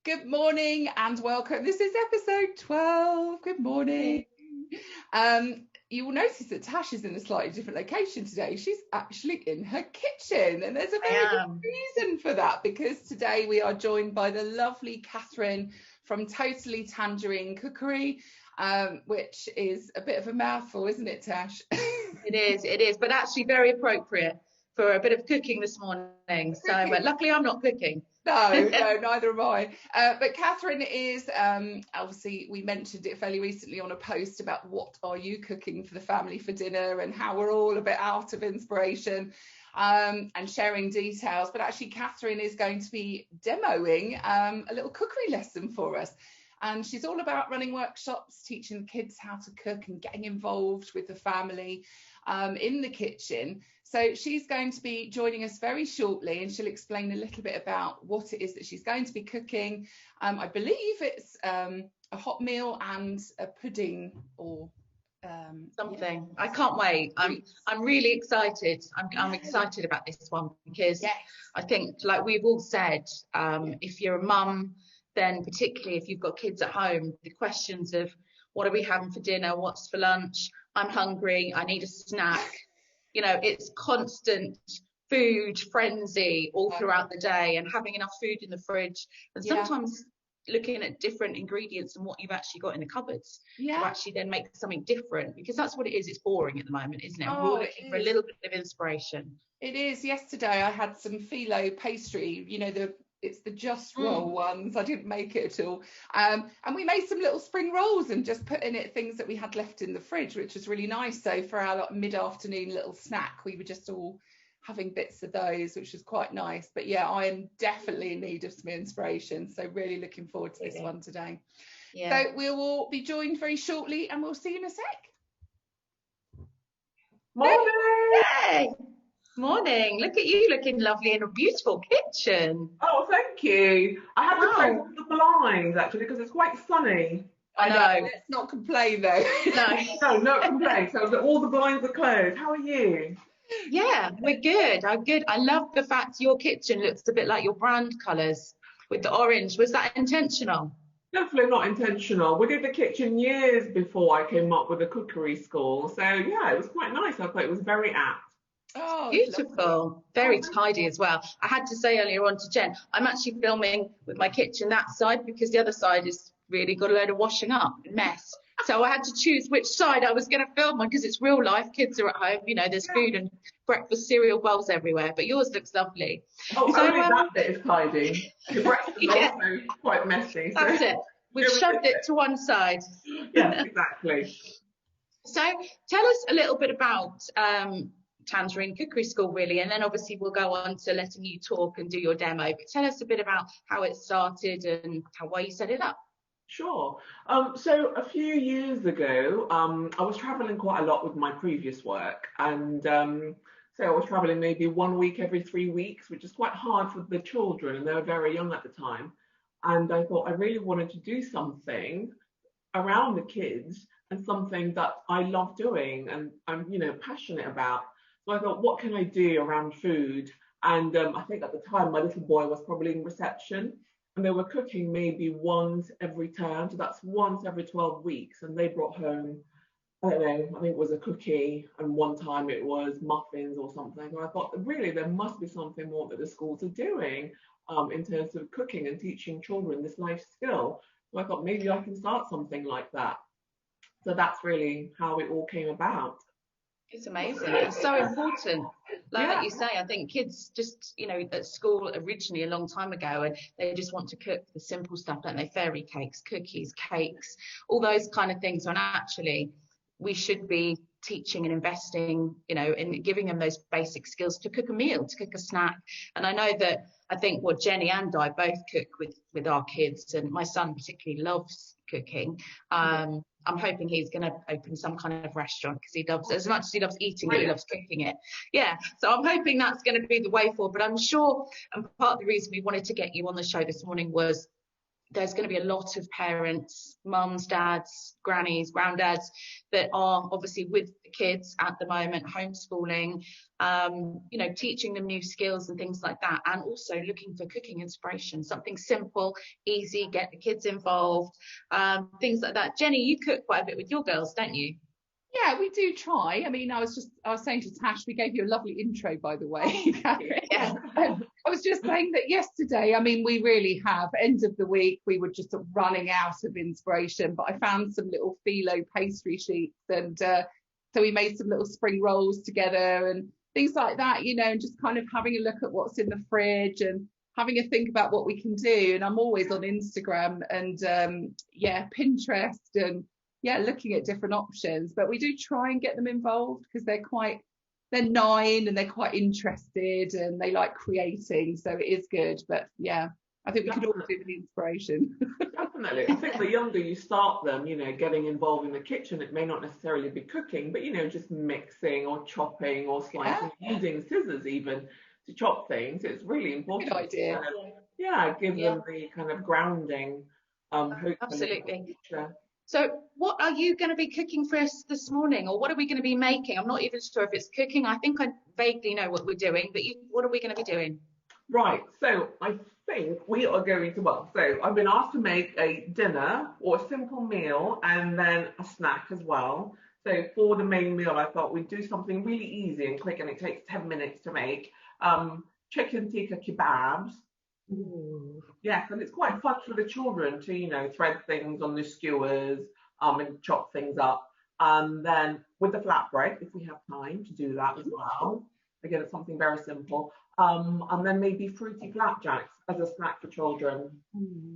Good morning and welcome. This is episode 12. Good morning. You will notice that Tash is in a slightly different location today. She's actually in her kitchen, and there's a very good reason for that, because today we are joined by the lovely Catherine from Totally Tangerine Cookery, which is a bit of a mouthful, isn't it, Tash? It is, but actually very appropriate for a bit of cooking this morning. So luckily I'm not cooking. No, neither am I. But Catherine is, obviously, we mentioned it fairly recently on a post about what are you cooking for the family for dinner and how we're all a bit out of inspiration, and sharing details. But actually, Catherine is going to be demoing a little cookery lesson for us. And she's all about running workshops, teaching the kids how to cook and getting involved with the family in the kitchen. So she's going to be joining us very shortly, and she'll explain a little bit about what it is that she's going to be cooking. I believe it's a hot meal and a pudding or something. Yeah. I can't wait. I'm really excited. I'm excited about this one because I think, like we've all said, if you're a mum, then particularly if you've got kids at home, the questions of what are we having for dinner, what's for lunch, I'm hungry, I need a snack. You know, it's constant food frenzy all throughout the day, and having enough food in the fridge, and sometimes looking at different ingredients and what you've actually got in the cupboards to actually then make something different, because that's what it is. It's boring at the moment, isn't it? We're all looking for a little bit of inspiration. It is. Yesterday I had some phyllo pastry, you know, it's the Just Roll ones. I didn't make it at all. And we made some little spring rolls and just put in it things that we had left in the fridge, which was really nice. So for our mid-afternoon little snack, we were just all having bits of those, which was quite nice. But yeah, I am definitely in need of some inspiration. So really looking forward to this one today. Yeah. So we will be joined very shortly, and we'll see you in a sec. Morning! Yay! Morning. Look at you looking lovely in a beautiful kitchen. Oh, thank you. I had to close the blinds actually because it's quite sunny. I know. Let's not complain though. No complain. So all the blinds are closed. How are you? Yeah, we're good. I'm good. I love the fact your kitchen looks a bit like your brand colours with the orange. Was that intentional? Definitely not intentional. We did the kitchen years before I came up with the cookery school. So yeah, it was quite nice. I thought it was very apt. Oh, beautiful. Very tidy as well. I had to say earlier on to Jen, I'm actually filming with my kitchen that side because the other side has really got a load of washing up mess. So I had to choose which side I was going to film on because it's real life. Kids are at home, you know, there's food and breakfast cereal bowls everywhere, but yours looks lovely. Oh, so, only that bit is tidy. The breakfast is also quite messy. So. That's it. We've shoved it to one side. Yeah, exactly. So tell us a little bit about Tangerine Cookery School, really, and then obviously we'll go on to letting you talk and do your demo. But tell us a bit about how it started and why you set it up. Sure. So a few years ago, I was traveling quite a lot with my previous work, and so I was traveling maybe 1 week every 3 weeks, which is quite hard for the children, and they were very young at the time. And I thought I really wanted to do something around the kids and something that I love doing and I'm, you know, passionate about. So I thought, what can I do around food? And I think at the time, my little boy was probably in reception, and they were cooking maybe once every term. So that's once every 12 weeks. And they brought home, I don't know, I think it was a cookie, and one time it was muffins or something. And I thought, really, there must be something more that the schools are doing in terms of cooking and teaching children this life skill. So I thought maybe I can start something like that. So that's really how it all came about. It's amazing. It's so important. Like you say, I think kids just, you know, at school originally a long time ago, and they just want to cook the simple stuff, don't they? Fairy cakes, cookies, cakes, all those kind of things. And actually, we should be teaching and investing, you know, in giving them those basic skills to cook a meal, to cook a snack. And I know that I think what Jenny and I both cook with our kids, and my son particularly loves cooking. I'm hoping he's going to open some kind of restaurant because he loves, as much as he loves eating it, he loves cooking it. Yeah, so I'm hoping that's going to be the way forward. But I'm sure, and part of the reason we wanted to get you on the show this morning was there's going to be a lot of parents, mums, dads, grannies, granddads, that are obviously with the kids at the moment, homeschooling, you know, teaching them new skills and things like that, and also looking for cooking inspiration, something simple, easy, get the kids involved, things like that. Jenny, you cook quite a bit with your girls, don't you? Yeah, we do try. I mean, I was saying to Tash, we gave you a lovely intro, by the way. Yeah. I was just saying that yesterday, I mean, we really have, end of the week, we were just running out of inspiration, but I found some little phyllo pastry sheets, and so we made some little spring rolls together and things like that, you know, and just kind of having a look at what's in the fridge and having a think about what we can do. And I'm always on Instagram and Pinterest, and looking at different options, but we do try and get them involved because they're 9 and they're quite interested and they like creating, so it is good. But yeah, I think we could all do with the inspiration. Definitely. I think the younger you start them, you know, getting involved in the kitchen, it may not necessarily be cooking, but, you know, just mixing or chopping or slicing, using scissors even to chop things. It's really important. Good idea. Give them the kind of grounding. Absolutely. So what are you going to be cooking for us this morning, or what are we going to be making? I'm not even sure if it's cooking. I think I vaguely know what we're doing, but what are we going to be doing? Right, so I think we are going to, so I've been asked to make a dinner or a simple meal and then a snack as well. So for the main meal, I thought we'd do something really easy and quick, and it takes 10 minutes to make. Chicken tikka kebabs. Ooh. Yes, and it's quite fun for the children to, you know, thread things on the skewers and chop things up. And then with the flatbread, if we have time to do that as well. Again, it's something very simple. And then maybe fruity flapjacks as a snack for children.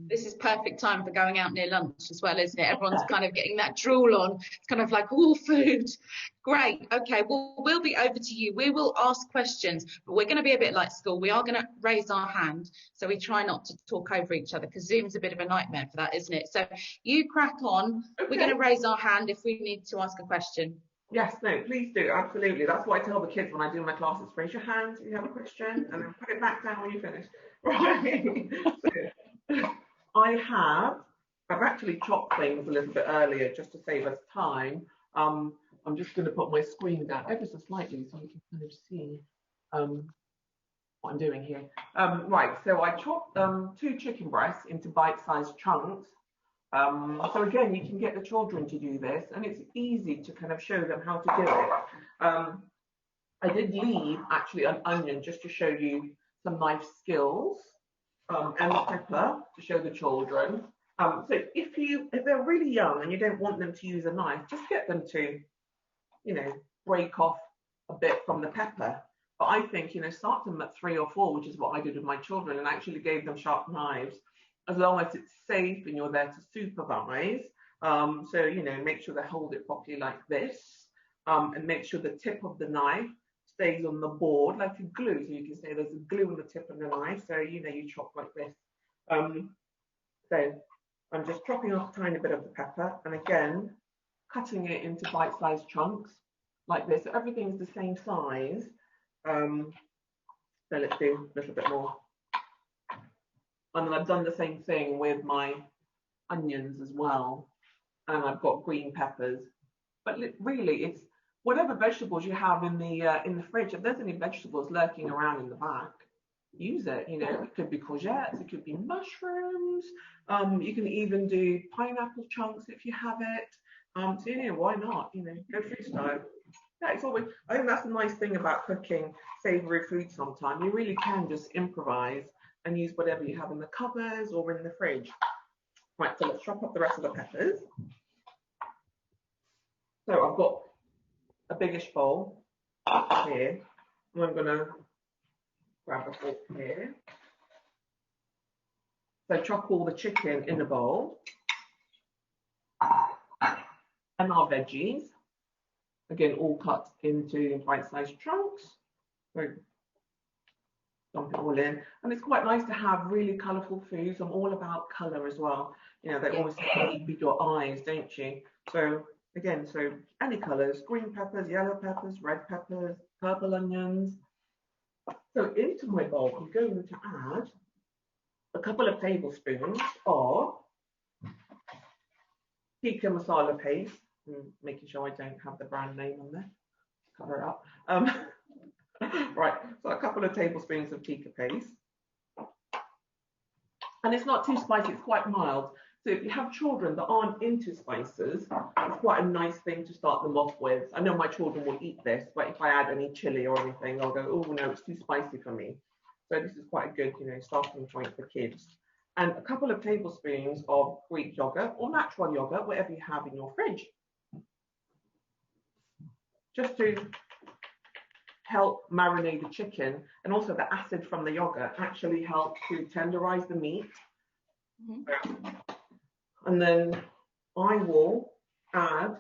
This is perfect time for going out near lunch as well, isn't it? Everyone's kind of getting that drool on. It's kind of like all food. Great. Okay, well, we'll be over to you. We will ask questions, but we're going to be a bit like school. We are going to raise our hand, so we try not to talk over each other, because Zoom's a bit of a nightmare for that, isn't it? So you crack on. Okay. We're going to raise our hand if we need to ask a question. Yes, no, please do. Absolutely. That's what I tell the kids when I do my classes. Raise your hand if you have a question, and then put it back down when you finish. Right. So, I've actually chopped things a little bit earlier just to save us time. I'm just going to put my screen down ever so slightly so you can kind of see what I'm doing here. Right, so I chopped 2 chicken breasts into bite-sized chunks. So again, you can get the children to do this, and it's easy to kind of show them how to do it. I did leave actually an onion just to show you some knife skills, and the pepper to show the children. So if they're really young and you don't want them to use a knife, just get them to, you know, break off a bit from the pepper. But I think, you know, start them at 3 or 4, which is what I did with my children, and actually gave them sharp knives, as long as it's safe and you're there to supervise. So, you know, make sure they hold it properly like this, and make sure the tip of the knife stays on the board like a glue. So you can say there's a glue on the tip of the knife. So, you know, you chop like this. So I'm just chopping off a tiny bit of the pepper, and again, cutting it into bite-sized chunks like this. So everything's the same size. So let's do a little bit more. And then I've done the same thing with my onions as well. And I've got green peppers. But really, it's whatever vegetables you have in the fridge. If there's any vegetables lurking around in the back, use it. You know, it could be courgettes, it could be mushrooms. You can even do pineapple chunks if you have it. So, you know, why not? You know, go freestyle. Yeah, it's always. I think that's the nice thing about cooking savoury food. Sometimes you really can just improvise and use whatever you have in the cupboards or in the fridge. Right, so let's chop up the rest of the peppers. So I've got a biggish bowl here, and I'm going to grab a fork here. So chop all the chicken in the bowl. And our veggies, again, all cut into bite-sized chunks. So dump it all in, and it's quite nice to have really colourful foods. I'm all about colour as well. You know, they always say with your eyes, don't you? So again, so any colours: green peppers, yellow peppers, red peppers, purple onions. So into my bowl, I'm going to add a couple of tablespoons of tikka masala paste. Making sure I don't have the brand name on there. Cover it up. Right, so a couple of tablespoons of tikka paste. And it's not too spicy, it's quite mild. So if you have children that aren't into spices, it's quite a nice thing to start them off with. I know my children will eat this, but if I add any chili or anything, they'll go, oh no, it's too spicy for me. So this is quite a good, starting point for kids. And a couple of tablespoons of Greek yogurt or natural yogurt, whatever you have in your fridge. Just to help marinate the chicken, and also the acid from the yogurt actually helps to tenderize the meat. And then I will add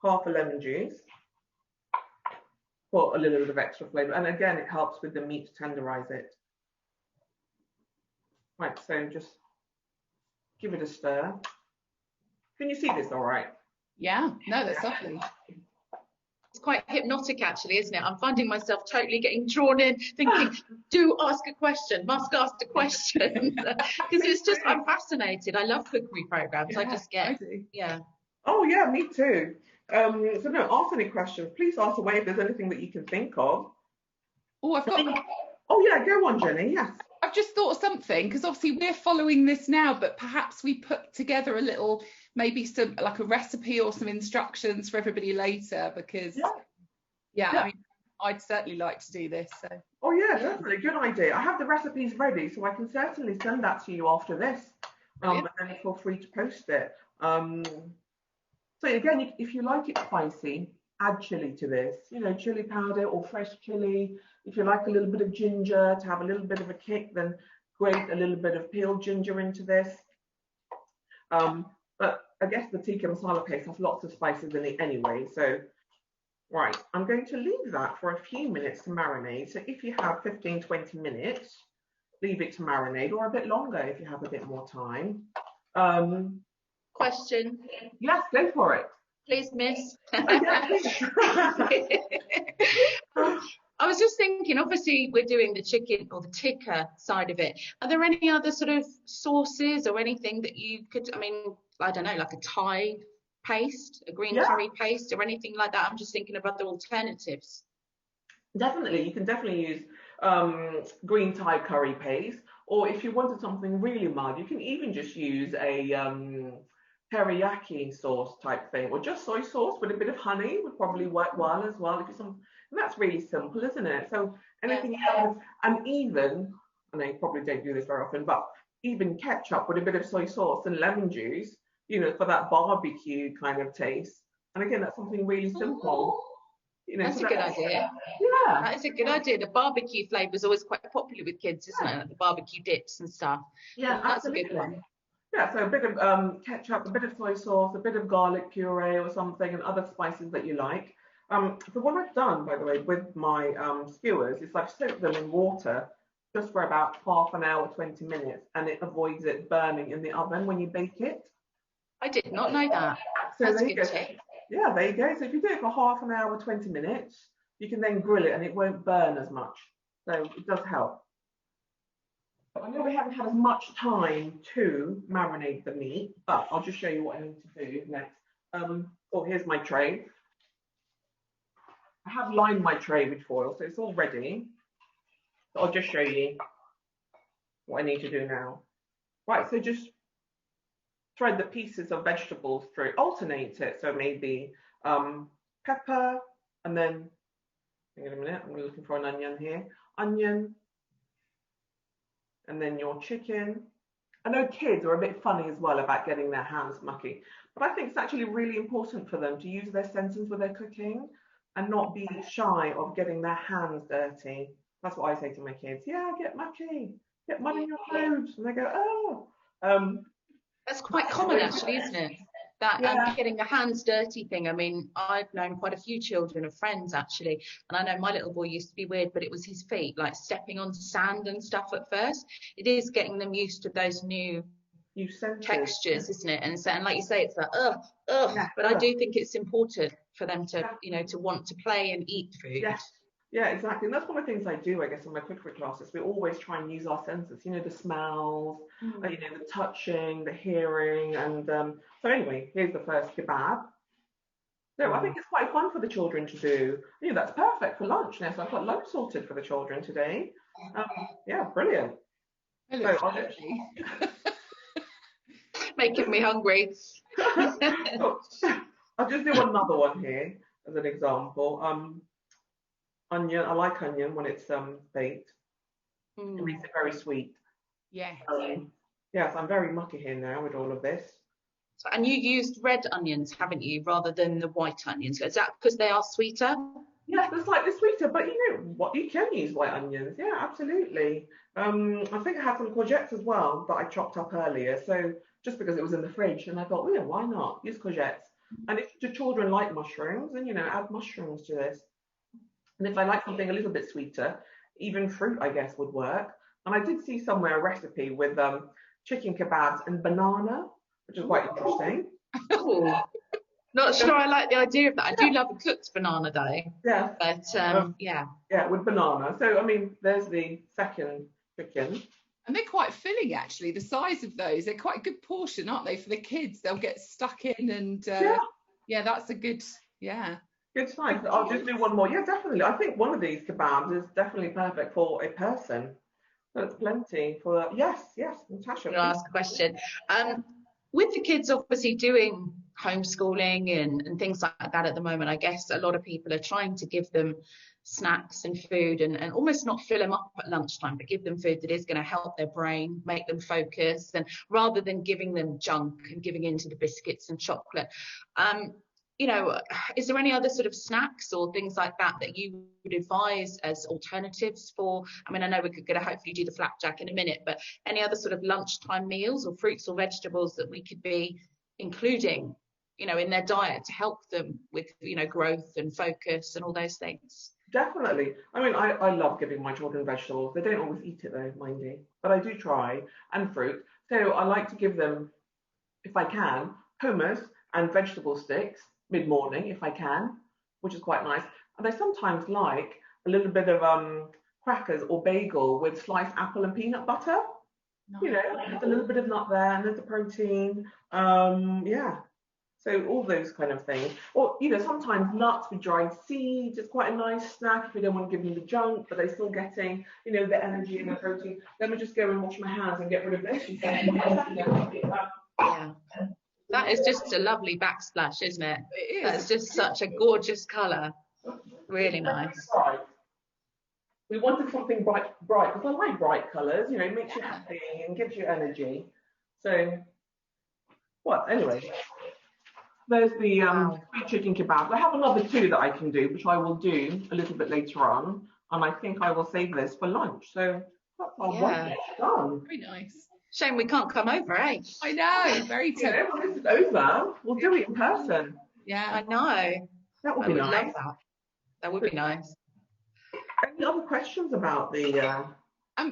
half a lemon juice for a little bit of extra flavor. And again, it helps with the meat to tenderize it. Right, so just give it a stir. Can you see this all right? Yeah, no, that's lovely. It's quite hypnotic, actually, isn't it? I'm finding myself totally getting drawn in, thinking, do ask a question, must ask a question. Because it's just, I'm fascinated. I love cookery programs. Yeah, I just get, yeah. Oh, yeah, me too. So no, ask any questions. Please ask away if there's anything that you can think of. Oh, I've got... Oh, yeah, go on, Jenny, yes. I've just thought of something, because obviously we're following this now, but perhaps we put together a little, maybe some, like a recipe or some instructions for everybody later, because I mean, I'd certainly like to do this. So. Oh yeah, definitely, good idea. I have the recipes ready, so I can certainly send that to you after this. And then feel free to post it. So again, if you like it spicy, add chili to this. Chili powder or fresh chili. If you like a little bit of ginger to have a little bit of a kick, then grate a little bit of peeled ginger into this. But I guess the tikka masala paste has lots of spices in it anyway. So, right, I'm going to leave that for a few minutes to marinate. So if you have 15-20 minutes, leave it to marinate, or a bit longer if you have a bit more time. Question. Yes, go for it. Please, miss. I was just thinking, obviously we're doing the chicken or the tikka side of it. Are there any other sort of sauces or anything that you could, I mean, I don't know, like a Thai paste, a green curry paste or anything like that? I'm just thinking of other alternatives. Definitely, you can definitely use green Thai curry paste, or if you wanted something really mild, you can even just use a teriyaki sauce type thing, or just soy sauce with a bit of honey would probably work well as well. And that's really simple, isn't it? So anything else, and even, and I probably don't do this very often, but even ketchup with a bit of soy sauce and lemon juice, for that barbecue kind of taste. And again, that's something really simple. That's a good idea. Yeah, that is a good idea. The barbecue flavour is always quite popular with kids, isn't it? Like the barbecue dips and stuff. Yeah, that's a good one. Yeah, so a bit of ketchup, a bit of soy sauce, a bit of garlic puree or something, and other spices that you like. So what I've done, by the way, with my skewers is I've soaked them in water just for about half an hour, 20 minutes, and it avoids it burning in the oven when you bake it. I did not know that. So that's a good tip. Yeah, there you go. So if you do it for half an hour, 20 minutes, you can then grill it and it won't burn as much. So it does help. I know we haven't had as much time to marinate the meat, but I'll just show you what I need to do next. Here's my tray. I have lined my tray with foil, so it's all ready. So I'll just show you what I need to do now. Right, so just thread the pieces of vegetables through, alternate it. So maybe pepper, and then, hang on a minute, I'm looking for an onion here. Onion, and then your chicken. I know kids are a bit funny as well about getting their hands mucky, but I think it's actually really important for them to use their senses when they're cooking and not be shy of getting their hands dirty. That's what I say to my kids. Yeah, get mucky, get mud in your clothes. And they go, oh. That's quite common actually, isn't it? That getting the hands dirty thing. I mean, I've known quite a few children of friends actually, and I know my little boy used to be weird, but it was his feet, like stepping onto sand and stuff at first. It is getting them used to those new textures, isn't it? And like you say, it's like but I do think it's important for them to to want to play and eat food. Yes. Yeah, exactly. And that's one of the things I do, I guess, in my cookery classes. We always try and use our senses, the smells, the touching, the hearing. And so anyway, here's the first kebab. So I think it's quite fun for the children to do. That's perfect for lunch. Now, so I've got lunch sorted for the children today. Yeah, brilliant. So making me hungry. I'll just do another one here as an example. Onion. I like onion when it's baked. It makes it very sweet. Yes. Yes, I'm very mucky here now with all of this. So, and you used red onions, haven't you, rather than the white onions? Is that because they are sweeter? Yeah, they're slightly sweeter, but you know what? You can use white onions. Yeah, absolutely. I think I had some courgettes as well that I chopped up earlier. So just because it was in the fridge, and I thought, well, yeah, why not use courgettes? And if the children like mushrooms, then add mushrooms to this. And if I like something a little bit sweeter, even fruit, I guess, would work. And I did see somewhere a recipe with chicken kebabs and banana, which is quite interesting. Ooh. Not sure I like the idea of that. I do love a cooked banana though. Yeah. But yeah. Yeah, with banana. So I mean, there's the second chicken. And they're quite filling actually. The size of those, they're quite a good portion, aren't they, for the kids? They'll get stuck in, and yeah, that's a good Good size. I'll just do one more. Yeah, definitely. I think one of these kebabs is definitely perfect for a person. That's plenty for. Yes, Natasha. I'm gonna ask a question. With the kids obviously doing homeschooling and things like that at the moment, I guess a lot of people are trying to give them snacks and food and almost not fill them up at lunchtime, but give them food that is going to help their brain, make them focus, and rather than giving them junk and giving into the biscuits and chocolate. Is there any other sort of snacks or things like that you would advise as alternatives for? I mean, I know we're going to hopefully do the flapjack in a minute, but any other sort of lunchtime meals or fruits or vegetables that we could be including, in their diet to help them with, growth and focus and all those things? Definitely. I mean, I love giving my children vegetables. They don't always eat it though, mind you, but I do try, and fruit. So I like to give them, if I can, hummus and vegetable sticks mid-morning if I can, which is quite nice. And I sometimes like a little bit of crackers or bagel with sliced apple and peanut butter. Nice. There's a little bit of nut there, and there's the protein. So all those kind of things. Or sometimes nuts with dried seeds. It's quite a nice snack if you don't want to give them the junk, but they're still getting the energy and the protein. Let me just go and wash my hands and get rid of this. Yeah. That is just a lovely backsplash, isn't it? It is. That's just such a gorgeous colour. Really nice. We wanted something bright because I like bright colours. It makes you happy and gives you energy. So, anyway, there's the sweet chicken kebab. I have another two that I can do, which I will do a little bit later on, and I think I will save this for lunch. So that's our one done. Very nice. Shame we can't come over, eh? I know, very tempting. When this is over, we'll do it in person. Yeah, I know. That would be nice. Love that. That would be nice. Any other questions about the?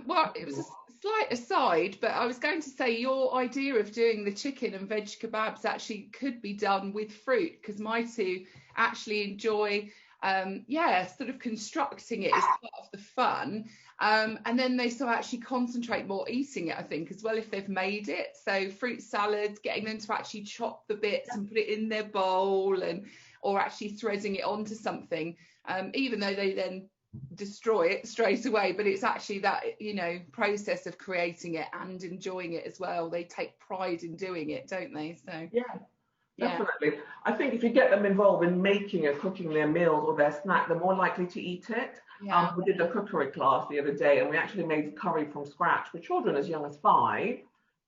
Well, it was a slight aside, but I was going to say your idea of doing the chicken and veg kebabs actually could be done with fruit, because my two actually enjoy sort of constructing it as part of the fun, and then they sort of actually concentrate more eating it, I think, as well, if they've made it. So fruit salads, getting them to actually chop the bits and put it in their bowl, or actually threading it onto something, even though they then destroy it straight away, but it's actually that process of creating it and enjoying it as well. They take pride in doing it, don't they? So definitely. I think if you get them involved in making or cooking their meals or their snack, they're more likely to eat it. We did a cookery class the other day, and we actually made curry from scratch for children as young as 5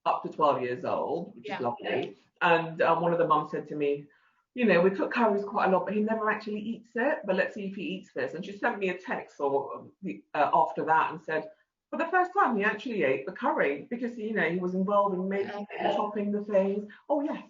up to 12 years old, which is lovely. And one of the mums said to me, we cook curries quite a lot, but he never actually eats it. But let's see if he eats this. And she sent me a text after that and said, for the first time, he actually ate the curry because, he was involved in making and chopping the things. Oh, yes.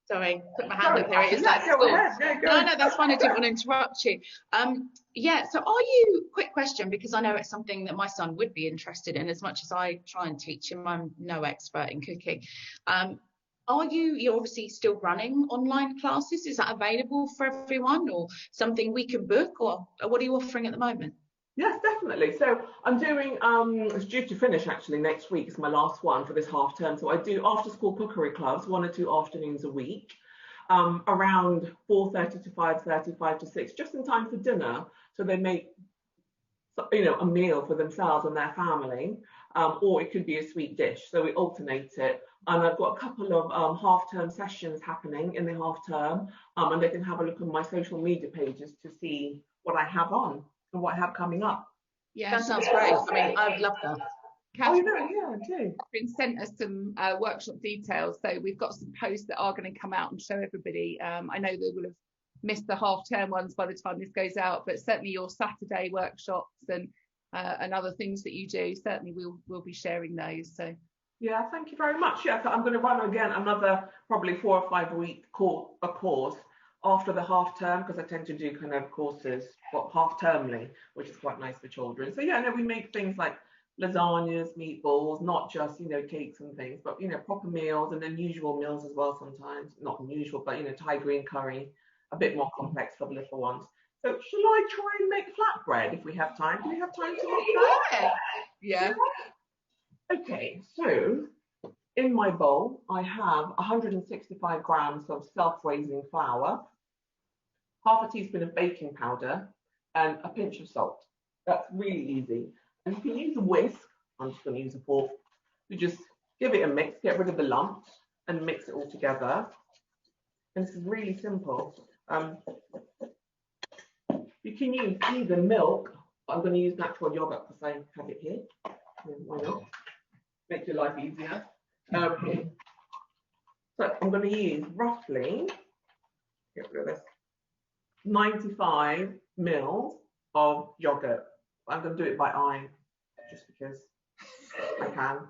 Sorry, put my hand up there. It is like school. No, that's fine. I didn't want to interrupt you. So are you, quick question, because I know it's something that my son would be interested in as much as I try and teach him. I'm no expert in cooking. you're obviously still running online classes? Is that available for everyone, or something we can book, or what are you offering at the moment? Yes, definitely. So I'm doing, it's due to finish actually next week. It's my last one for this half term. So I do after school cookery clubs, 1 or 2 afternoons a week, around 4:30 to 5:30, 5 to 6, just in time for dinner. So they make, a meal for themselves and their family, or it could be a sweet dish. So we alternate it. And I've got a couple of half-term sessions happening in the half term, and they can have a look on my social media pages to see what I have on and what I have coming up. Yeah, that sounds great. I mean, I would love that. Catherine, yeah, I do. Catherine sent us some workshop details, so we've got some posts that are going to come out and show everybody. I know they will have missed the half-term ones by the time this goes out, but certainly your Saturday workshops and other things that you do, certainly we'll be sharing those. So yeah, thank you very much. Yeah, I'm going to run again another probably 4 or 5 week course after the half term, because I tend to do kind of courses half termly, which is quite nice for children. So yeah, no, we make things like lasagnas, meatballs, not just cakes and things, but proper meals, and then usual meals as well sometimes. Not unusual, but Thai green curry, a bit more complex for the little ones. So shall I try and make flatbread if we have time? Do we have time to make that? Yeah. Okay, so in my bowl I have 165 grams of self-raising flour, half a teaspoon of baking powder, and a pinch of salt. That's really easy. And you can use a whisk. I'm just going to use a fork. You just give it a mix, get rid of the lumps, and mix it all together. And this is really simple. You can use either milk. I'm going to use natural yogurt because I have it here. Why not? Make your life easier. So I'm going to use roughly, get rid of this, 95 mils of yogurt. I'm going to do it by eye, just because I can.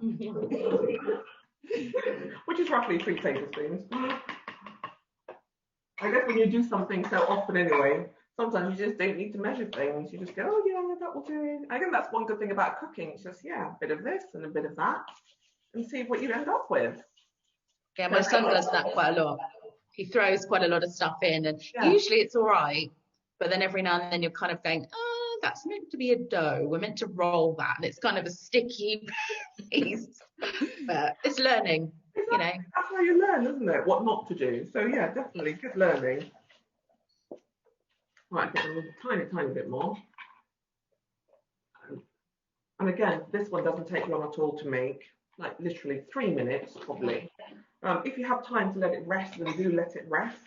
Which is roughly 3 tablespoons. I guess when you do something so often anyway, sometimes you just don't need to measure things. You just go, oh yeah, that will do. I think that's one good thing about cooking. It's just, yeah, a bit of this and a bit of that, and see what you end up with. Yeah, my son does that quite a lot. He throws quite a lot of stuff in, and usually it's all right, but then every now and then you're kind of going, oh, that's meant to be a dough. We're meant to roll that, and it's kind of a sticky piece. But it's learning, That's how you learn, isn't it? What not to do. So yeah, definitely good learning. Right, get a tiny bit more. And again, this one doesn't take long at all to make, like literally 3 minutes probably. If you have time to let it rest, then do let it rest.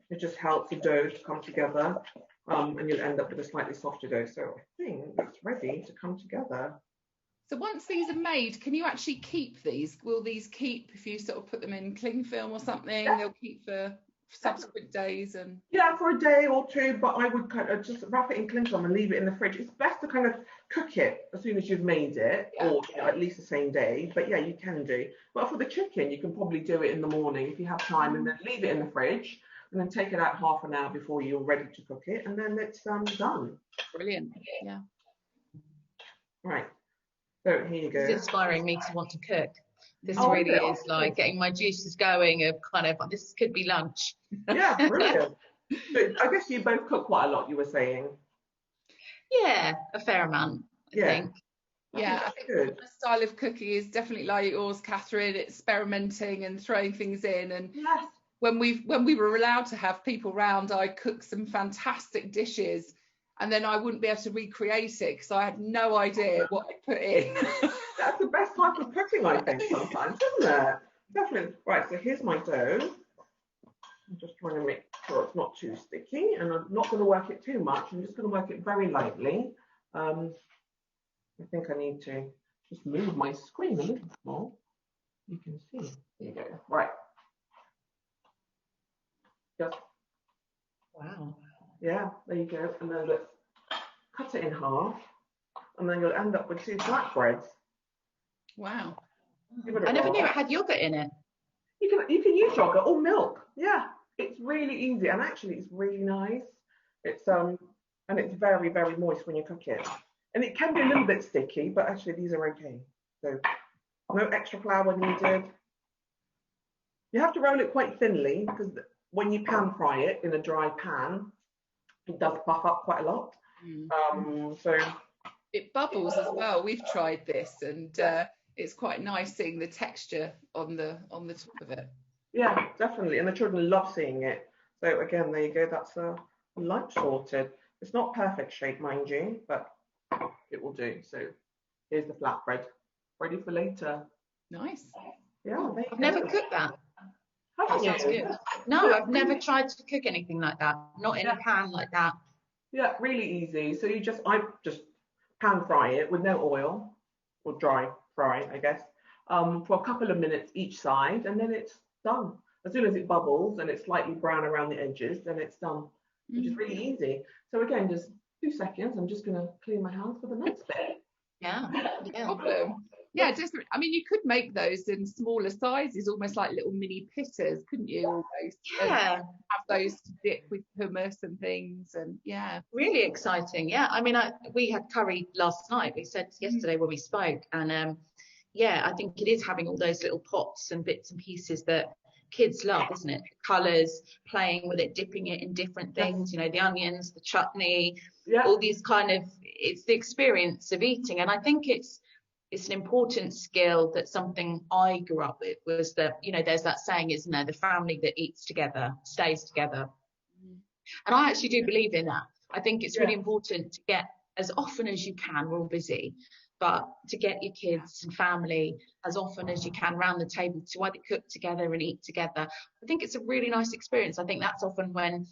It just helps the dough to come together, and you'll end up with a slightly softer dough. So I think it's ready to come together. So once these are made, can you actually keep these? Will these keep if you sort of put them in cling film or something? Yeah. They'll keep for subsequent days and for a day or two, but I would kind of just wrap it in cling film and leave it in the fridge. It's best to kind of cook it as soon as you've made it, or at least the same day. But yeah, you can do. But for the chicken, you can probably do it in the morning if you have time, and then leave it in the fridge, and then take it out half an hour before you're ready to cook it, and then it's done. Brilliant. Yeah. Right. So here you go. It's inspiring me to want to cook. This really is like getting my juices going of kind of, this could be lunch. Yeah, brilliant. But I guess you both cook quite a lot, you were saying. Yeah, a fair amount, I think. Yeah, I think my style of cooking is definitely like yours, Catherine. Experimenting and throwing things in. And when we were allowed to have people round, I cooked some fantastic dishes. And then I wouldn't be able to recreate it because I had no idea what I put in. That's the best type of cooking, I think, sometimes, isn't it? Definitely. Right, so here's my dough. I'm just trying to make sure it's not too sticky, and I'm not going to work it too much. I'm just going to work it very lightly. I think I need to just move my screen a little more. You can see. There you go. Right. Just. Wow. Yeah, there you go. And then let's cut it in half, and then you'll end up with 2 flatbreads. Wow. I never knew it had yogurt in it. You can use yogurt or milk. Yeah, it's really easy, and actually it's really nice. It's and it's very, very moist when you cook it. And it can be a little bit sticky, but actually these are okay. So no extra flour needed. You have to roll it quite thinly because when you pan fry it in a dry pan, it does puff up quite a lot. So it bubbles as well. We've tried this, and it's quite nice seeing the texture on the top of it. Yeah, definitely, and the children love seeing it. So again, there you go. That's lunch sorted. It's not perfect shape, mind you, but it will do. So here's the flatbread, ready for later. Nice. Yeah, I've never cooked that. That sounds good. No, I've never tried to cook anything like that. Not in a pan like that. Yeah, really easy. So I just pan fry it with no oil, or dry fry, I guess, for a couple of minutes each side, and then it's done. As soon as it bubbles and it's slightly brown around the edges, then it's done, which is really easy. So again, just 2 seconds. I'm just going to clean my hands for the next bit. Yeah. No problem. Yeah, just, I mean, you could make those in smaller sizes, almost like little mini pitters, couldn't you? Almost. Yeah. Have those to dip with hummus and things, and yeah. Really exciting. Yeah. I mean, we had curry last night. We said yesterday when we spoke, and yeah, I think it is having all those little pots and bits and pieces that kids love, isn't it? The colours, playing with it, dipping it in different things, you know, the onions, the chutney, all these kind of, it's the experience of eating. And I think it's an important skill. That something I grew up with was that, you know, there's that saying, isn't there? The family that eats together stays together. And I actually do believe in that. I think it's really important to get, as often as you can, we're all busy, but to get your kids and family as often as you can around the table to either cook together and eat together. I think it's a really nice experience. I think that's often when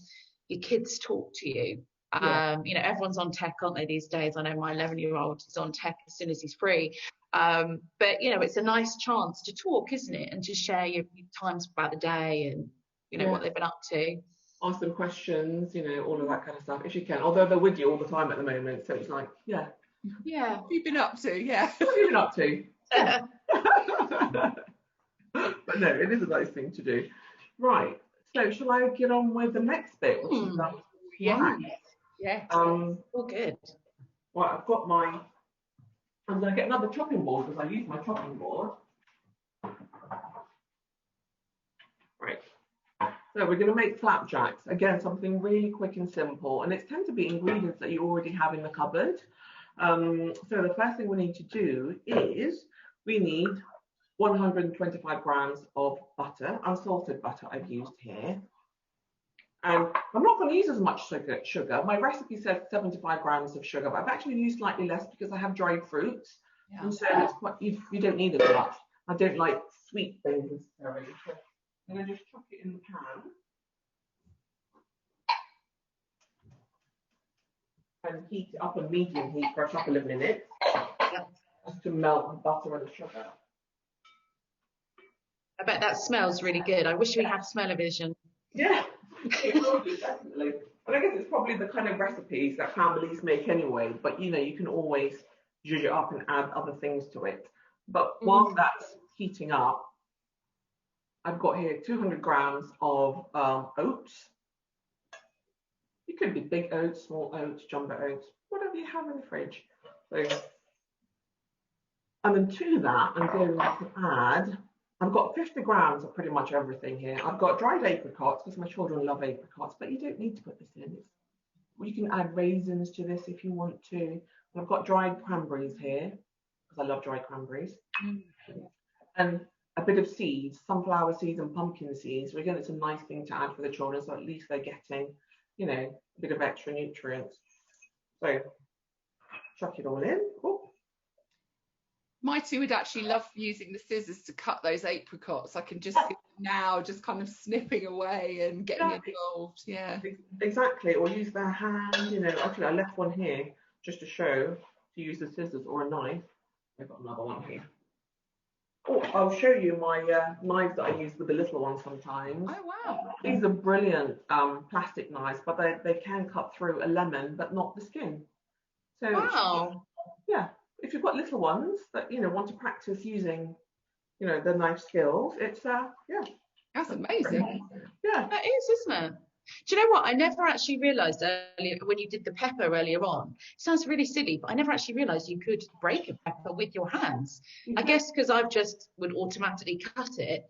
your kids talk to you. You know, everyone's on tech, aren't they, these days? I know my 11-year-old is on tech as soon as he's free. But, you know, it's a nice chance to talk, isn't it? And to share your times about the day and, you know, what they've been up to. Ask them questions, you know, all of that kind of stuff, if you can. Although they're with you all the time at the moment. So it's like, yeah. What have you been up to? Yeah. What have you been up to? But no, it is a nice thing to do. Right. So shall I get on with the next bit? Which is, yeah. All good. Well, I'm going to get another chopping board because I use my chopping board. Right. So we're going to make flapjacks. Again, something really quick and simple. And it's tend to be ingredients that you already have in the cupboard. So the first thing we need to do is we need 125 grams of butter, unsalted butter I've used here. And I'm not going to use as much sugar. My recipe says 75 grams of sugar, but I've actually used slightly less because I have dried fruits. And so it's quite, you don't need as much. I don't like sweet things necessarily. So I'm going to just chuck it in the pan. And heat it up on medium heat for a couple of minutes. Just to melt the butter and the sugar. I bet that smells really good. I wish we had smell-o-vision. Yeah. Definitely. And I guess it's probably the kind of recipes that families make anyway, but you know, you can always zhuzh it up and add other things to it. But whilst that's heating up, I've got here 200 grams of oats. It could be big oats, small oats, jumbo oats, whatever you have in the fridge. So, and then to that, I'm going to add, I've got 50 grams of pretty much everything here. I've got dried apricots because my children love apricots, but you don't need to put this in. You can add raisins to this if you want to. I've got dried cranberries here because I love dried cranberries. And a bit of seeds, sunflower seeds and pumpkin seeds. Again, it's a nice thing to add for the children, so at least they're getting, you know, a bit of extra nutrients. So chuck it all in. Oh. My two would actually love using the scissors to cut those apricots. I can just see them now just kind of snipping away and getting involved. Yeah. Exactly. Or use their hand, you know. Actually, I left one here just to show to use the scissors or a knife. I've got another one here. Oh, I'll show you my knives that I use with the little ones sometimes. Oh, wow. These are brilliant plastic knives, but they can cut through a lemon, but not the skin. So, wow. Yeah. If you've got little ones that, you know, want to practice using, you know, the knife skills, it's, yeah. That's amazing. Yeah. That is, isn't it? Do you know what? I never actually realised earlier when you did the pepper earlier on. It sounds really silly, but I never actually realised you could break a pepper with your hands. I guess because I've just would automatically cut it.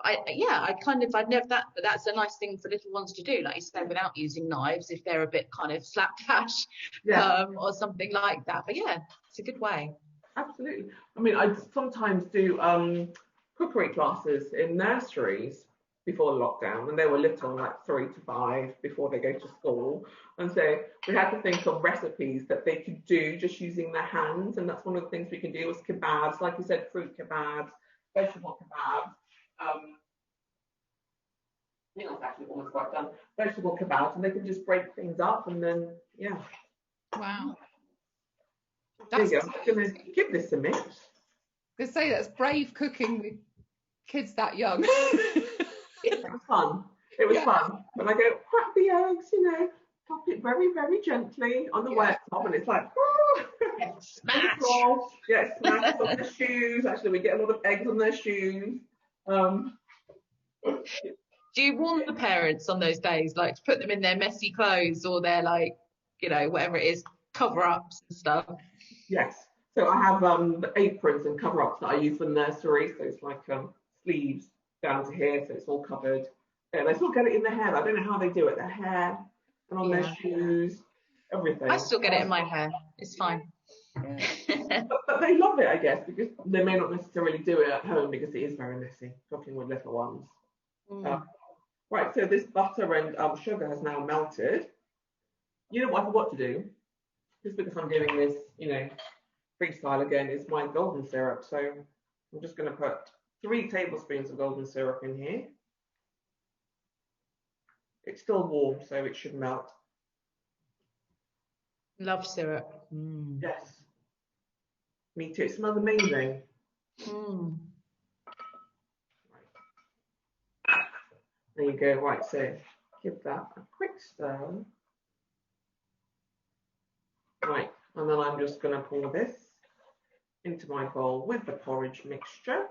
I'd never that, but that's a nice thing for little ones to do, like you say, without using knives if they're a bit kind of slapdash, or something like that. But yeah, it's a good way. Absolutely. I mean, I sometimes do cookery classes in nurseries before the lockdown, when they were little, like 3 to 5, before they go to school. And so we had to think of recipes that they could do just using their hands. And that's one of the things we can do was kebabs, like you said, fruit kebabs, vegetable kebabs. You know, it's actually almost quite done. Vegetable kebabs, and they can just break things up, and then Wow. There you go. I'm going to give this a mix. To say that's brave cooking with kids that young. It was fun. It was fun. When I go, crack the eggs, pop it very, very gently on the worktop, and it's like, smash. Smash on the shoes. Actually, we get a lot of eggs on their shoes. Do you warn the parents on those days, like to put them in their messy clothes or their, like, whatever it is, cover-ups and stuff? Yes. So I have the aprons and cover-ups that I use for nursery. So it's like sleeves down to here, so it's all covered. Yeah, they still get it in their hair. I don't know how they do it. Their hair and on their shoes, everything. I still get it in my hair. It's fine. But they love it, I guess, because they may not necessarily do it at home because it is very messy cooking with little ones. Right, so this butter and sugar has now melted. You know what I forgot to do? Just because I'm doing this, freestyle again, is my golden syrup. So I'm just going to put 3 tablespoons of golden syrup in here. It's still warm, so it should melt. Love syrup. Yes. Me too. It smells amazing. There you go. Right, so give that a quick stir. Right, and then I'm just going to pour this into my bowl with the porridge mixture.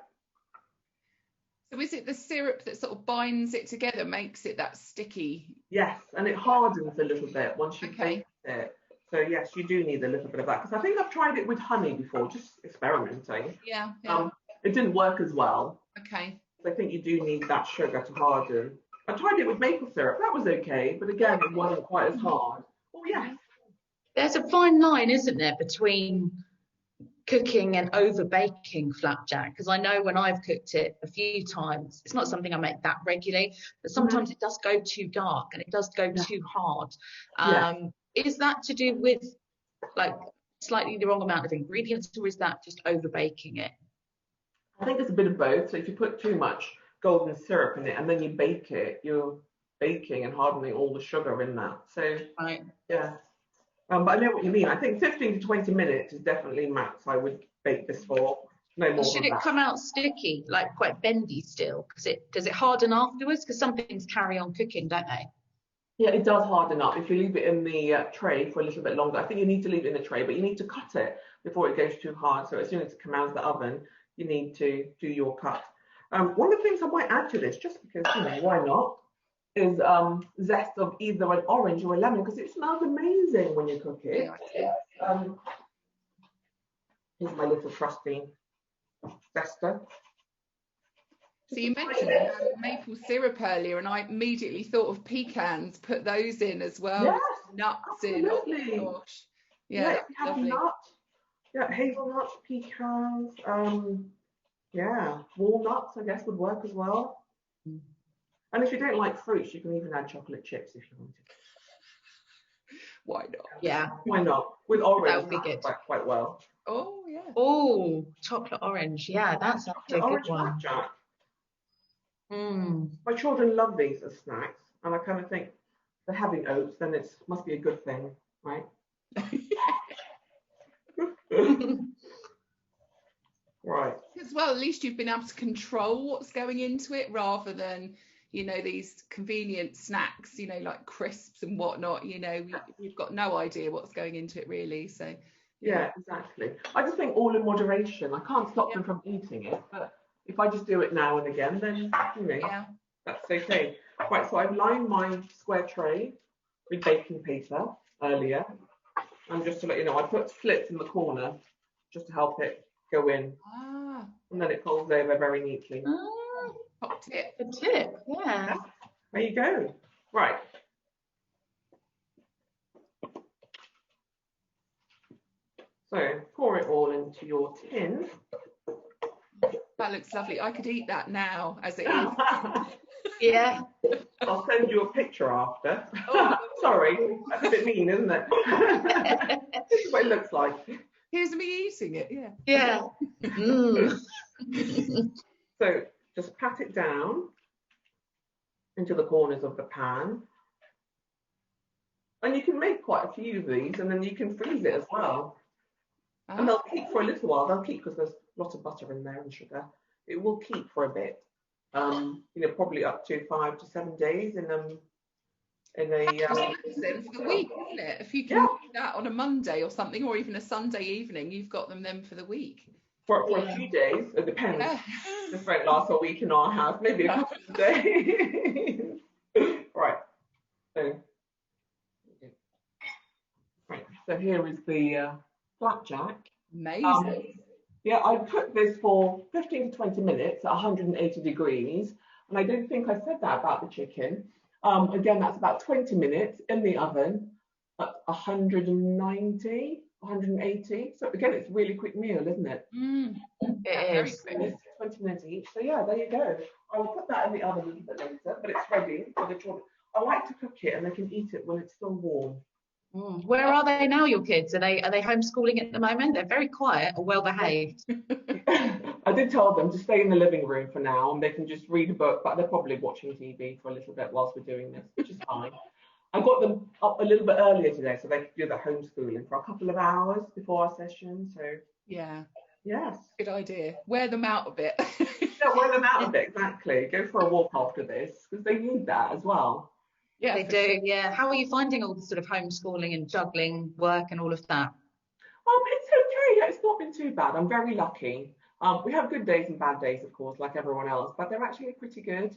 So is it the syrup that sort of binds it together, makes it that sticky? Yes, and it hardens a little bit once you bake it. So yes, you do need a little bit of that, because I think I've tried it with honey before, just experimenting. Yeah. It didn't work as well. Okay. I think you do need that sugar to harden. I tried it with maple syrup. That was okay, but again, it wasn't quite as hard. Oh yeah. There's a fine line, isn't there, between cooking and over baking flapjack? Because I know when I've cooked it a few times, it's not something I make that regularly, but sometimes it does go too dark and it does go too hard. Is that to do with like slightly the wrong amount of ingredients, or is that just over baking it? I think it's a bit of both. So if you put too much golden syrup in it and then you bake it, you're baking and hardening all the sugar in that. So yeah. But I know what you mean. I think 15 to 20 minutes is definitely max I would bake this for. No more. Should it come out sticky, like quite bendy still? Does it harden afterwards? Because some things carry on cooking, don't they? Yeah, it does harden up. If you leave it in the tray for a little bit longer, I think you need to leave it in the tray, but you need to cut it before it goes too hard. So as soon as it comes out of the oven, you need to do your cut. One of the things I might add to this, just because, why not, is zest of either an orange or a lemon, because it smells amazing when you cook it. Here's my little trusty zester. So you mentioned maple syrup earlier, and I immediately thought of pecans. Put those in as well. Yes, nuts absolutely. in. Oh gosh. Yeah, have nuts. Yeah, hazelnuts, pecans. Walnuts, I guess, would work as well. And if you don't like fruits, you can even add chocolate chips if you wanted. Why not? Yeah. Why not? With orange, that would be good. Quite well. Oh yeah. Oh, chocolate orange. Yeah, that's actually a good one. Flapjack. My children love these as snacks, and I kind of think they're having oats, then it must be a good thing, right? Right. As well, at least you've been able to control what's going into it rather than, these convenient snacks, like crisps and whatnot. You've got no idea what's going into it really. So yeah, exactly. I just think all in moderation. I can't stop them from eating it, but if I just do it now and again, then that's okay. Right, so I've lined my square tray with baking paper earlier, and just to let you know, I put slits in the corner just to help it go in, and then it folds over very neatly. tip. Good tip. Yeah. There you go. Right. So pour it all into your tin. That looks lovely. I could eat that now as it is. Yeah. I'll send you a picture after. Oh. Sorry, that's a bit mean, isn't it? This is what it looks like. Here's me eating it, yeah. Yeah. Mm. So just pat it down into the corners of the pan. And you can make quite a few of these, and then you can freeze it as well. And they'll keep for a little while. They'll keep because there's lots of butter in there and sugar. It will keep for a bit. Probably up to 5 to 7 days in a for the week, isn't it? If you can do that on a Monday or something, or even a Sunday evening, you've got them then for the week. For a few days, it depends. Yeah. This won't last a week in our house, maybe a couple of days. Right. So here is the flapjack. Amazing. I cooked this for 15 to 20 minutes at 180 degrees. And I don't think I said that about the chicken. Again, that's about 20 minutes in the oven at 190, 180. So again, it's a really quick meal, isn't it? It is. 20 minutes each. So yeah, there you go. I will put that in the oven a little bit later, but it's ready for the children. I like to cook it and they can eat it when it's still warm. Where are they now, your kids? Are they homeschooling at the moment? They're very quiet or well behaved. I did tell them to stay in the living room for now and they can just read a book, but they're probably watching TV for a little bit whilst we're doing this, which is fine. I got them up a little bit earlier today so they could do the homeschooling for a couple of hours before our session. So yeah. Yes. Good idea. Wear them out a bit. Yeah, wear them out a bit, exactly. Go for a walk after this because they need that as well. Yeah, they do. Yeah. How are you finding all the sort of homeschooling and juggling work and all of that? It's okay. Yeah, it's not been too bad. I'm very lucky. We have good days and bad days, of course, like everyone else, but they're actually pretty good.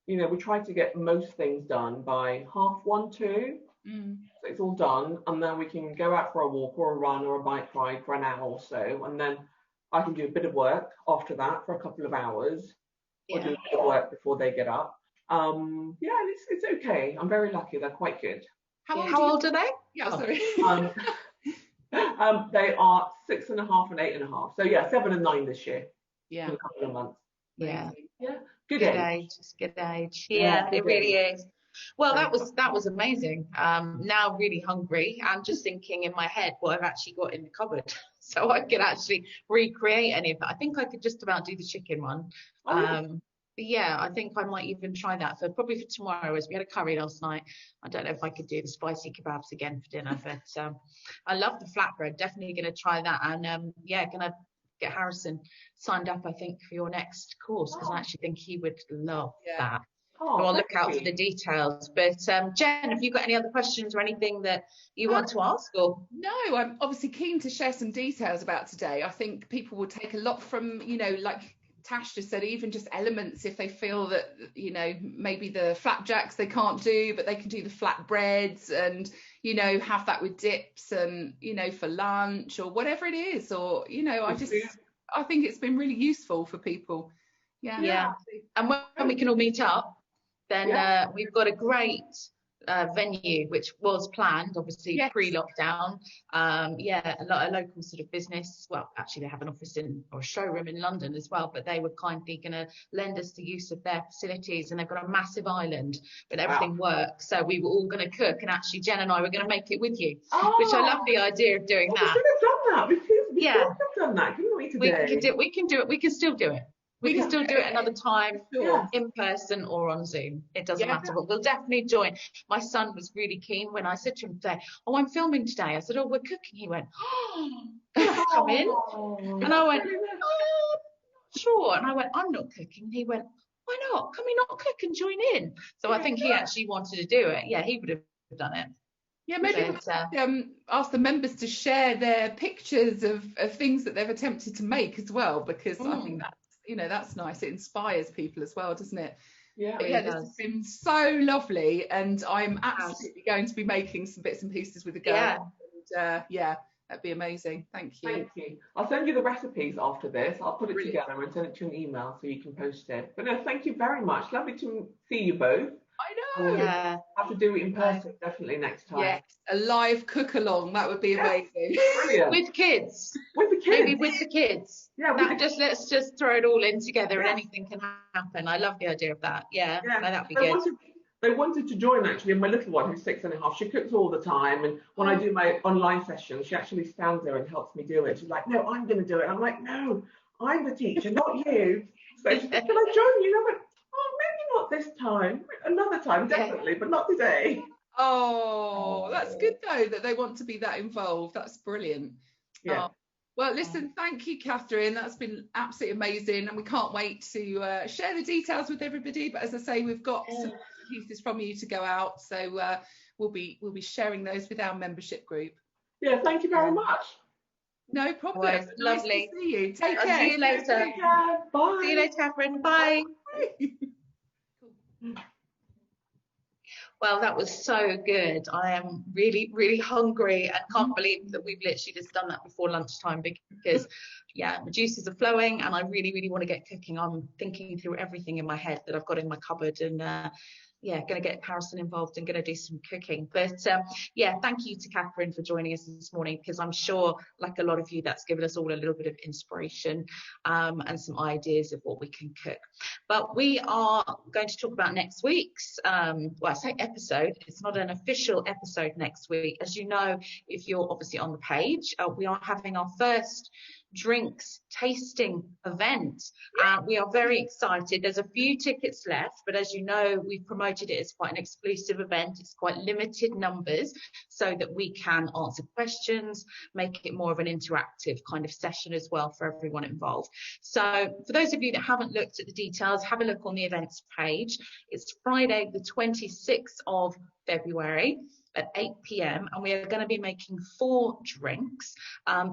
We try to get most things done by 1:30, 2:00. So it's all done, and then we can go out for a walk or a run or a bike ride for an hour or so, and then I can do a bit of work after that for a couple of hours, or do a bit of work before they get up. It's okay. I'm very lucky. They're quite good. How old are they? Yeah, sorry. They are 6.5 and 8.5. So yeah, 7 and 9 this year. Yeah. In a couple of months. Yeah. Yeah. Good age. It's good age. Yeah, it really is. Well, that was amazing. Now really hungry. I'm just thinking in my head what I've actually got in the cupboard, so I could actually recreate any of that. I think I could just about do the chicken one. But yeah, I think I might even try that for tomorrow, as we had a curry last night. I don't know if I could do the spicy kebabs again for dinner, but I love the flatbread. Definitely going to try that, and going to get Harrison signed up, I think, for your next course, because I actually think he would love that. I'll look out for the details. But Jen, have you got any other questions or anything that you want to ask? Or no, I'm obviously keen to share some details about today. I think people will take a lot from, like Tash just said, even just elements, if they feel that, maybe the flapjacks they can't do, but they can do the flatbreads and, have that with dips and, for lunch or whatever it is. Or, I think it's been really useful for people. Yeah. And when we can all meet up, then we've got a great venue, which was planned, obviously, pre-lockdown. A local sort of business. Well, actually, they have an office or a showroom in London as well, but they were kindly going to lend us the use of their facilities, and they've got a massive island, but everything works. So we were all going to cook, and actually, Jen and I were going to make it with you, which I love the idea of doing that. We could have done that because we could have done that, couldn't we? Today we can do it. We can still do it. We can still do it another time, in person or on Zoom. It doesn't matter, but we'll definitely join. My son was really keen when I said to him today, I'm filming today. I said, we're cooking. He went, come in. And I went, sure. And I went, I'm not cooking. And he went, why not? Can we not cook and join in? So I think he actually wanted to do it. Yeah, he would have done it. Yeah, maybe ask the members to share their pictures of things that they've attempted to make as well, because I think that's, that's nice. It inspires people as well, doesn't it? Yeah, this has been so lovely, and I'm absolutely going to be making some bits and pieces with the girls. And, That'd be amazing. Thank you. Thank you. I'll send you the recipes after this. I'll put it together and send it to an email so you can post it. But no, thank you very much. Lovely to see you both. I know. Yeah. Have to do it in person definitely next time. Yes, a live cook along. That would be amazing. Brilliant. With kids. With the kids. Maybe with the kids. Yeah. Let's just throw it all in together and anything can happen. I love the idea of that. Yeah. No, that'd be good. They wanted to join actually, and my little one who's 6.5, she cooks all the time, and when I do my online sessions, she actually stands there and helps me do it. She's like, no, I'm going to do it. I'm like, no, I'm the teacher, not you. So she's like, can I join you? And I'm like, oh, maybe not this time, another time, definitely, but not today. Oh, that's good though that they want to be that involved. That's brilliant. Yeah. Well, listen, thank you, Catherine. That's been absolutely amazing, and we can't wait to share the details with everybody. But as I say, we've got some pieces from you to go out, so we'll be sharing those with our membership group. Yeah, thank you very much. No problem. Well, lovely. Nice to see you. Take care. See you later. Take care. Bye. See you later, Catherine. Bye. Well, that was so good. I am really, really hungry and can't believe that we've literally just done that before lunchtime because, yeah, the juices are flowing and I really, really want to get cooking. I'm thinking through everything in my head that I've got in my cupboard and, yeah, going to get Harrison involved and going to do some cooking. But yeah, thank you to Catherine for joining us this morning, because I'm sure, like a lot of you, that's given us all a little bit of inspiration and some ideas of what we can cook. But we are going to talk about next week's, well, I say episode, it's not an official episode next week. As you know, if you're obviously on the page, we are having our first drinks tasting event. We are very excited. There's a few tickets left, but as you know, we've promoted it as quite an exclusive event. It's quite limited numbers so that we can answer questions, make it more of an interactive kind of session as well for everyone involved. So for those of you that haven't looked at the details, have a look on the events page. It's Friday the 26th of February at 8 p.m. and we are going to be making 4 drinks.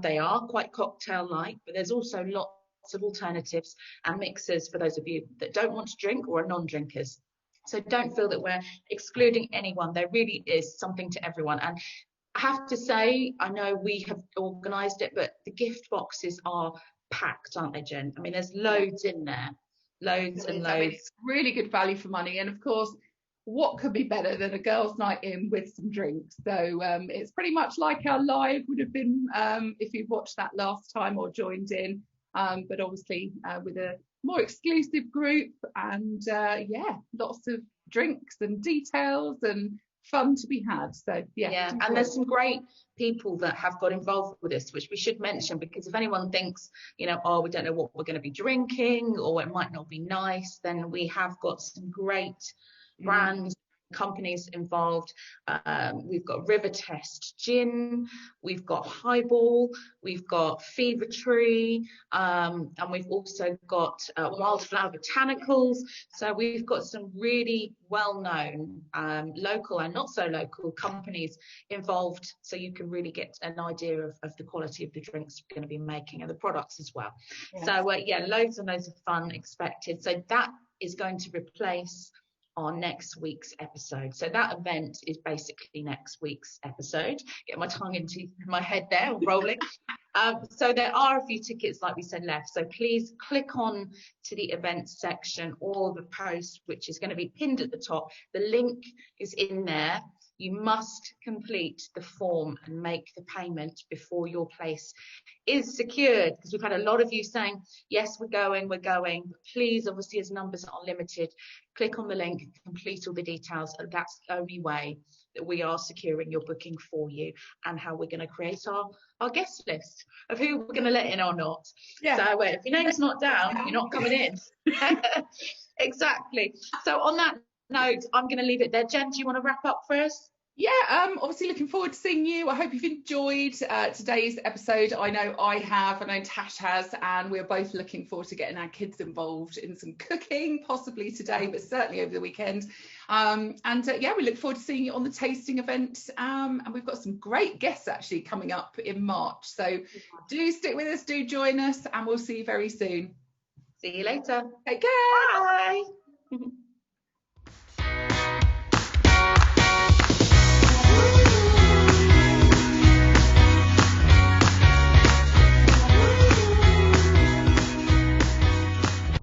They are quite cocktail-like, but there's also lots of alternatives and mixers for those of you that don't want to drink or are non-drinkers. So don't feel that we're excluding anyone. There really is something to everyone. And I have to say, I know we have organised it, but the gift boxes are packed, aren't they, Jen? I mean, there's loads in there, loads and loads. I mean, it's really good value for money. And of course, what could be better than a girls' night in with some drinks? So it's pretty much like our live would have been if you've watched that last time or joined in, but obviously with a more exclusive group and yeah, lots of drinks and details and fun to be had. So yeah, and there's some great people that have got involved with this, which we should mention, because if anyone thinks, you know, oh, we don't know what we're going to be drinking or it might not be nice, then we have got some great brands, companies involved. We've got River Test Gin, we've got Highball, we've got Fever Tree, and we've also got Wildflower Botanicals. So we've got some really well-known local and not so local companies involved, so you can really get an idea of the quality of the drinks we're going to be making and the products as well. Yes. So yeah, loads and loads of fun expected. So that is going to replace our next week's episode. So that event is basically next week's episode. Get my tongue into my head there, rolling. So there are a few tickets, like we said, left. So please click on to the events section or the post, which is going to be pinned at the top. The link is in there. You must complete the form and make the payment before your place is secured, because we've had a lot of you saying, yes, we're going. But please, obviously, as numbers are limited, click on the link, complete all the details, and that's the only way that we are securing your booking for you and how we're going to create our guest list of who we're going to let in or not. Yeah. So if your name's not down, you're not coming in. Exactly. So on that note, I'm going to leave it there. Jen, do you want to wrap up for us? Yeah, obviously looking forward to seeing you. I hope you've enjoyed today's episode. I know I have, I know Tash has, and we're both looking forward to getting our kids involved in some cooking, possibly today, but certainly over the weekend. Yeah, we look forward to seeing you on the tasting event. And we've got some great guests actually coming up in March. So do stick with us, do join us, and we'll see you very soon. See you later. Take care. Bye.